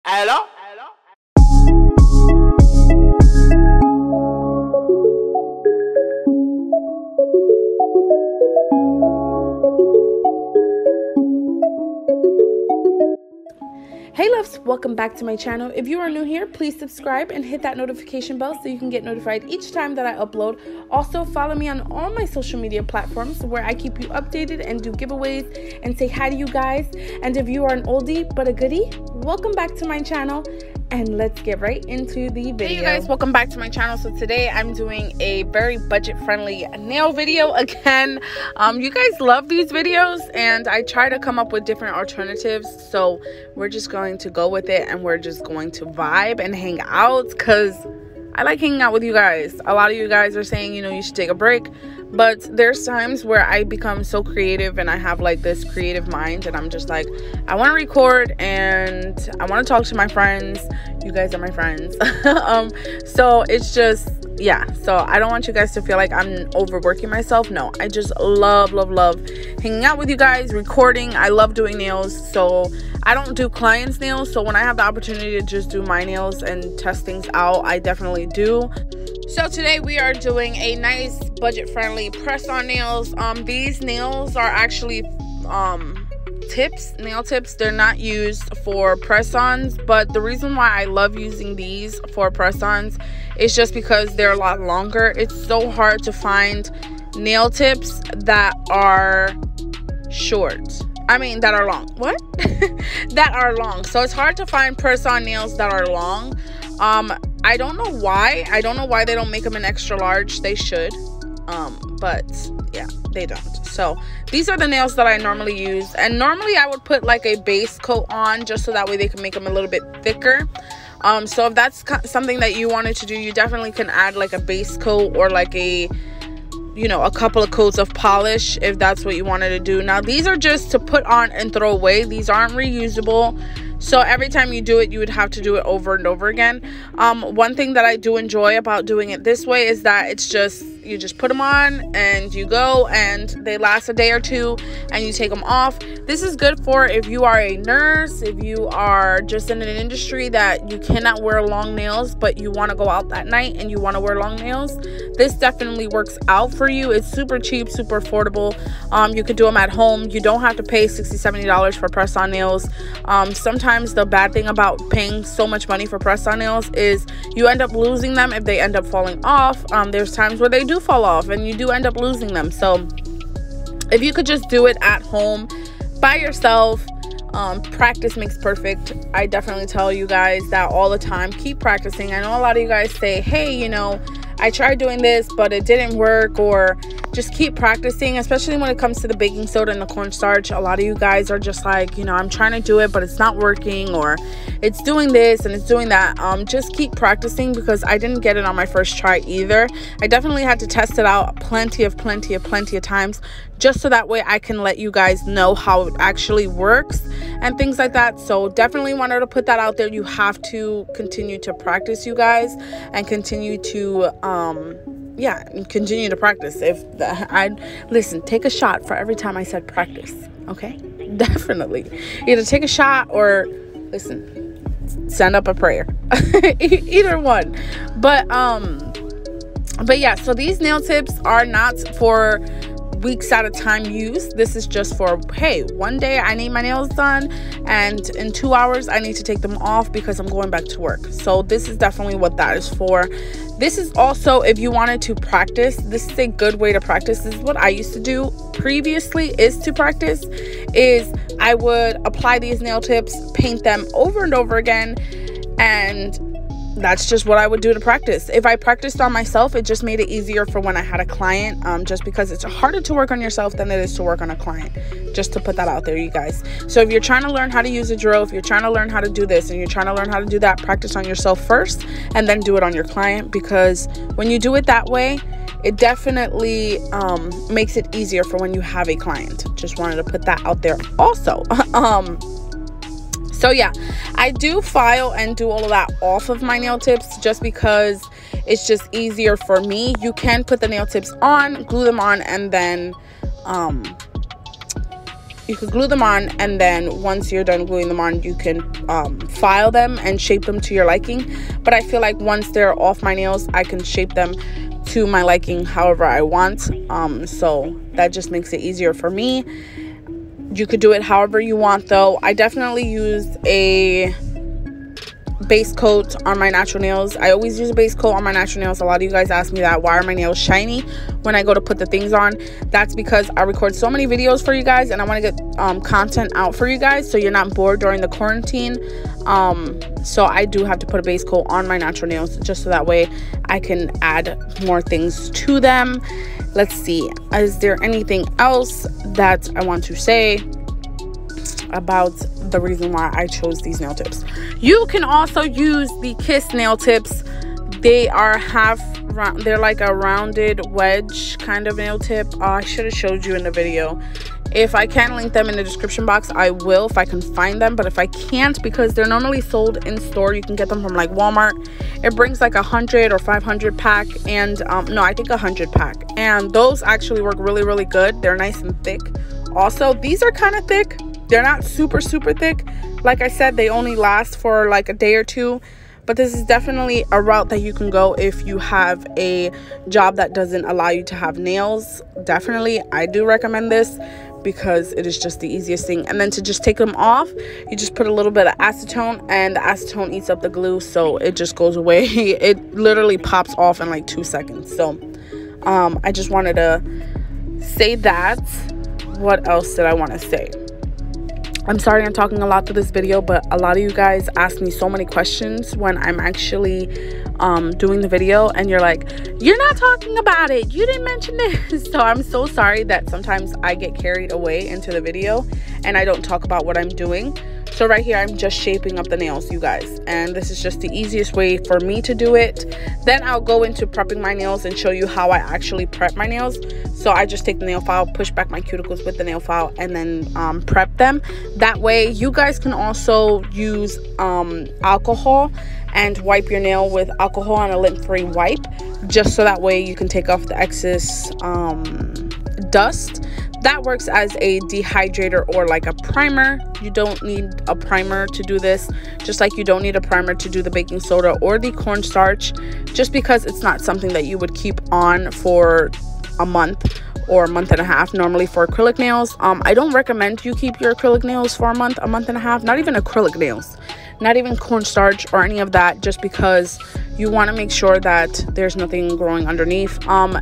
Hello? Hey loves, welcome back to my channel. If you are new here, please subscribe and hit that notification bell so you can get notified each time that I upload. Also, follow me on all my social media platforms where I keep you updated and do giveaways and say hi to you guys. And if you are an oldie but a goodie, welcome back to my channel. And let's get right into the video. Hey you guys, welcome back to my channel. So today I'm doing a very budget-friendly nail video again. You guys love these videos and I try to come up with different alternatives. So we're just going to go with it and we're just going to vibe and hang out because I like hanging out with you guys. A lot of you guys are saying, you know, you should take a break. But there's times where I become so creative and I have like this creative mind and I'm just like, I want to record and I want to talk to my friends. You guys are my friends. So it's just, yeah. So I don't want you guys to feel like I'm overworking myself. No, I just love hanging out with you guys, recording. I love doing nails. So I don't do clients' nails. So when I have the opportunity to just do my nails and test things out, I definitely do. So today we are doing a nice budget-friendly press-on nails. These nails are actually nail tips. They're not used for press-ons, but the reason why I love using these for press-ons is just because they're a lot longer. It's so hard to find nail tips that are short. I mean, that are long. What? That are long. So it's hard to find press-on nails that are long. I don't know why. I don't know why they don't make them in extra large. They should. But yeah, they don't. So these are the nails that I normally use. And normally I would put like a base coat on just so that way they can make them a little bit thicker. So if that's something that you wanted to do, you definitely can add like a base coat or like a, you know, a couple of coats of polish if that's what you wanted to do. Now these are just to put on and throw away. These aren't reusable. So every time you do it, you would have to do it over and over again. One thing that I do enjoy about doing it this way is that it's just, you just put them on and you go and they last a day or two and you take them off. This is good for if you are a nurse, if you are just in an industry that you cannot wear long nails, but you want to go out that night and you want to wear long nails. This definitely works out for you. It's super cheap, super affordable. You could do them at home. You don't have to pay $60-$70 for press-on nails. Sometimes the bad thing about paying so much money for press-on nails is you end up losing them if they end up falling off. There's times where they do fall off and you do end up losing them. So if you could just do it at home by yourself, practice makes perfect. I definitely tell you guys that all the time. Keep practicing. I know a lot of you guys say, hey, you know, I tried doing this but it didn't work, or just keep practicing, especially when it comes to the baking soda and the cornstarch. A lot of you guys are just like, you know, I'm trying to do it but it's not working, or it's doing this and it's doing that. Just keep practicing, because I didn't get it on my first try either. I definitely had to test it out plenty of times just so that way I can let you guys know how it actually works and things like that. So definitely wanted to put that out there. You have to continue to practice, you guys, and continue to continue to practice. Listen, take a shot for every time I said practice, okay? Definitely either take a shot or listen, send up a prayer. Either one. But yeah, so these nail tips are not for weeks at a time use. This is just for, hey, one day I need my nails done and in 2 hours I need to take them off because I'm going back to work. So this is definitely what that is for. This is also if you wanted to practice. This is a good way to practice. This is what I used to do previously, is to practice, is I would apply these nail tips, paint them over and over again, and that's just what I would do to practice. If I practiced on myself, it just made it easier for when I had a client, just because it's harder to work on yourself than it is to work on a client. Just to put that out there, you guys. So if you're trying to learn how to use a drill, if you're trying to learn how to do this and you're trying to learn how to do that, practice on yourself first and then do it on your client, because when you do it that way, it definitely makes it easier for when you have a client. Just wanted to put that out there also. So yeah, I do file and do all of that off of my nail tips just because it's just easier for me. You can put the nail tips on, glue them on, and then you could glue them on, and then once you're done gluing them on, you can file them and shape them to your liking. But I feel like once they're off my nails, I can shape them to my liking however I want. So that just makes it easier for me. You could do it however you want though. I definitely use a base coat on my natural nails. I always use a base coat on my natural nails. A lot of you guys ask me that, why are my nails shiny when I go to put the things on? That's because I record so many videos for you guys, and I want to get content out for you guys so you're not bored during the quarantine. So I do have to put a base coat on my natural nails just so that way I can add more things to them. Let's see, is there anything else that I want to say about the reason why I chose these nail tips? You can also use the Kiss nail tips. They are they're like a rounded wedge kind of nail tip. I should have showed you in the video. If I can link them in the description box, I will if I can find them. But if I can't, because they're normally sold in store, you can get them from like Walmart. It brings like 100 or 500 pack, and no, I think 100 pack, and those actually work really good. They're nice and thick. Also, these are kind of thick. They're not super thick. Like I said, they only last for like a day or two. But this is definitely a route that you can go if you have a job that doesn't allow you to have nails. Definitely, I do recommend this because it is just the easiest thing. And then to just take them off, you just put a little bit of acetone, and the acetone eats up the glue, so it just goes away. It literally pops off in like 2 seconds. So I just wanted to say that. What else did I want to say? I'm sorry I'm talking a lot through this video, but a lot of you guys ask me so many questions when I'm actually doing the video, and you're like, you're not talking about it, you didn't mention this. So I'm so sorry that sometimes I get carried away into the video and I don't talk about what I'm doing. So right here, I'm just shaping up the nails, you guys, and this is just the easiest way for me to do it. Then I'll go into prepping my nails and show you how I actually prep my nails. So I just take the nail file, push back my cuticles with the nail file, and then prep them. That way you guys can also use alcohol and wipe your nail with alcohol on a lint-free wipe, just so that way you can take off the excess dust. That works as a dehydrator or like a primer. You don't need a primer to do this, just like you don't need a primer to do the baking soda or the cornstarch, just because it's not something that you would keep on for a month or a month and a half. Normally for acrylic nails, I don't recommend you keep your acrylic nails for a month and a half. Not even acrylic nails, not even cornstarch or any of that, just because you want to make sure that there's nothing growing underneath.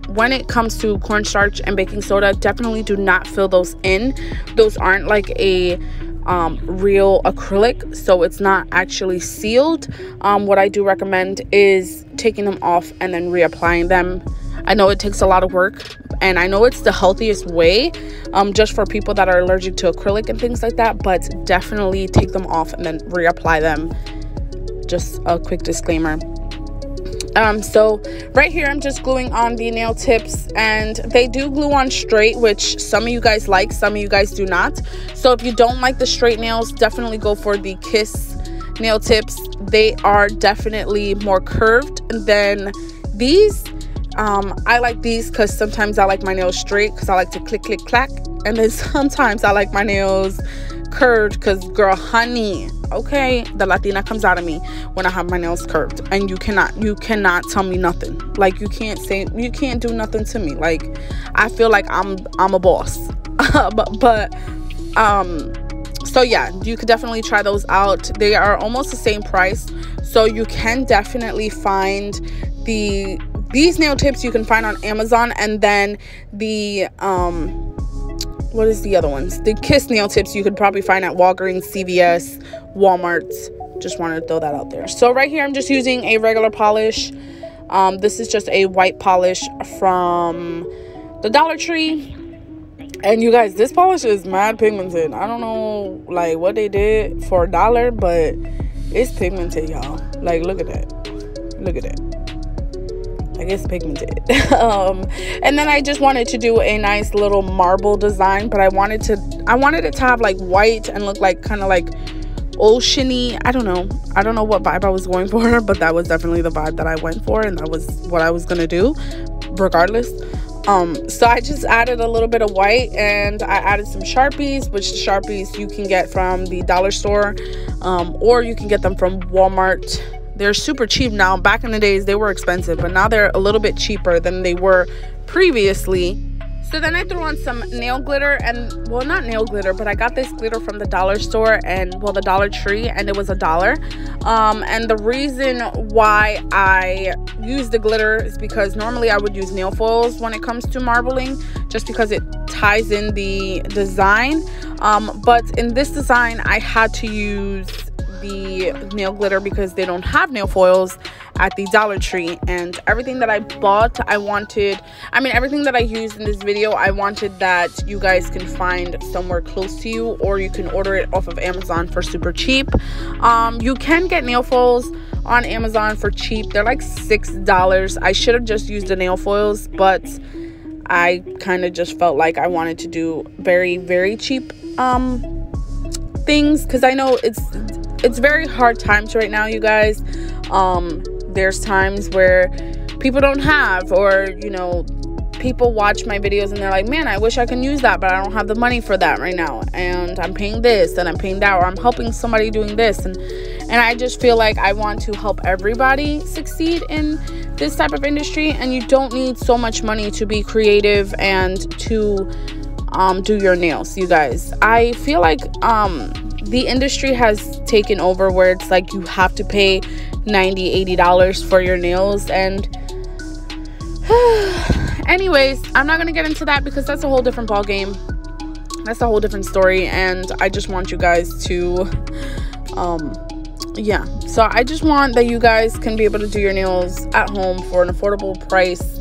When it comes to cornstarch and baking soda, definitely do not fill those in. Those aren't like a real acrylic, so it's not actually sealed. What I do recommend is taking them off and then reapplying them. I know it takes a lot of work, and I know it's the healthiest way, just for people that are allergic to acrylic and things like that, but definitely take them off and then reapply them. Just a quick disclaimer. So right here, I'm just gluing on the nail tips, and they do glue on straight, which some of you guys like, some of you guys do not. So if you don't like the straight nails, definitely go for the Kiss nail tips. They are definitely more curved than these. I like these because sometimes I like my nails straight because I like to click clack, and then sometimes I like my nails curved because, girl, honey, okay, the Latina comes out of me when I have my nails curved, and you cannot tell me nothing. Like, you can't do nothing to me. Like, I feel like I'm a boss. So yeah, you could definitely try those out. They are almost the same price, so you can definitely find these nail tips you can find on Amazon, and then the what is the other ones? The Kiss nail tips you could probably find at Walgreens, CVS, Walmart. Just wanted to throw that out there. So right here, I'm just using a regular polish. This is just a white polish from the Dollar Tree. And you guys, this polish is mad pigmented. I don't know like what they did for $1, but it's pigmented, y'all. Like, look at that. Look at that. Like, it's pigmented. And then I just wanted to do a nice little marble design, but I wanted it to have like white and look like kind of like oceany. I don't know what vibe I was going for, but that was definitely the vibe that I went for, and that was what I was gonna do regardless. So I just added a little bit of white, and I added some Sharpies, which Sharpies you can get from the dollar store, or you can get them from Walmart. They're super cheap now. Back in the days they were expensive, but now they're a little bit cheaper than they were previously. So then I threw on some nail glitter, and well, not nail glitter, but I got this glitter from the dollar store, and well, the Dollar Tree, and it was $1. And the reason why I use the glitter is because normally I would use nail foils when it comes to marbling, just because it ties in the design. But in this design I had to use the nail glitter because they don't have nail foils at the Dollar Tree. And everything that I bought, everything that I used in this video, I wanted that you guys can find somewhere close to you, or you can order it off of Amazon for super cheap. You can get nail foils on Amazon for cheap. They're like $6. I should have just used the nail foils, but I kind of just felt like I wanted to do very, very cheap things, because I know it's very hard times right now, you guys. There's times where people don't have, or you know, people watch my videos and they're like, man, I wish I can use that, but I don't have the money for that right now, and I'm paying this and I'm paying that, or I'm helping somebody doing this, and I just feel like I want to help everybody succeed in this type of industry. And you don't need so much money to be creative and to do your nails, you guys. I feel like the industry has taken over where it's like you have to pay $90-$80 for your nails. And anyways, I'm not gonna get into that because that's a whole different ball game. That's a whole different story, and I just want you guys to yeah, so I just want that you guys can be able to do your nails at home for an affordable price,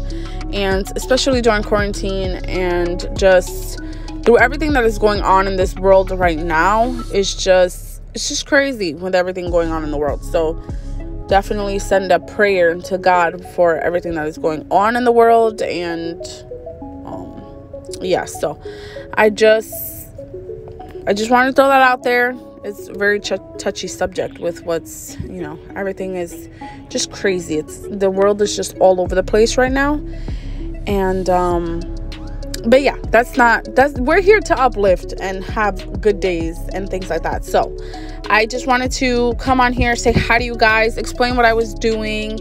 and especially during quarantine, and just through everything that is going on in this world right now. It's just crazy with everything going on in the world. So definitely send a prayer to God for everything that is going on in the world. And yeah, so I just want to throw that out there. It's a very touchy subject with what's, you know, everything is just crazy. The world is just all over the place right now. And but yeah, we're here to uplift and have good days and things like that. So I just wanted to come on here, say hi to you guys, explain what I was doing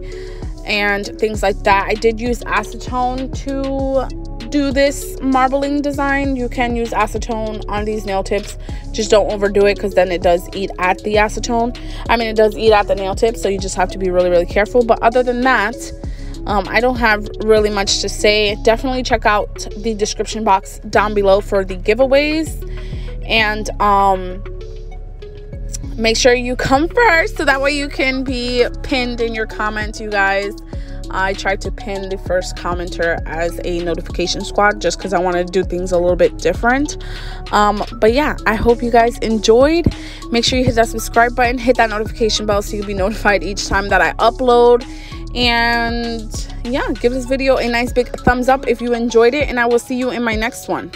and things like that. I did use acetone to do this marbling design. You can use acetone on these nail tips. Just don't overdo it, because then it does eat at the acetone. It does eat at the nail tip, so you just have to be really, really careful. But other than that, I don't have really much to say. Definitely check out the description box down below for the giveaways, and make sure you come first, so that way you can be pinned in your comments, you guys. I tried to pin the first commenter as a notification squad, just because I wanted to do things a little bit different. But yeah, I hope you guys enjoyed. Make sure you hit that subscribe button, hit that notification bell, so you'll be notified each time that I upload. And yeah, give this video a nice big thumbs up if you enjoyed it, and I will see you in my next one.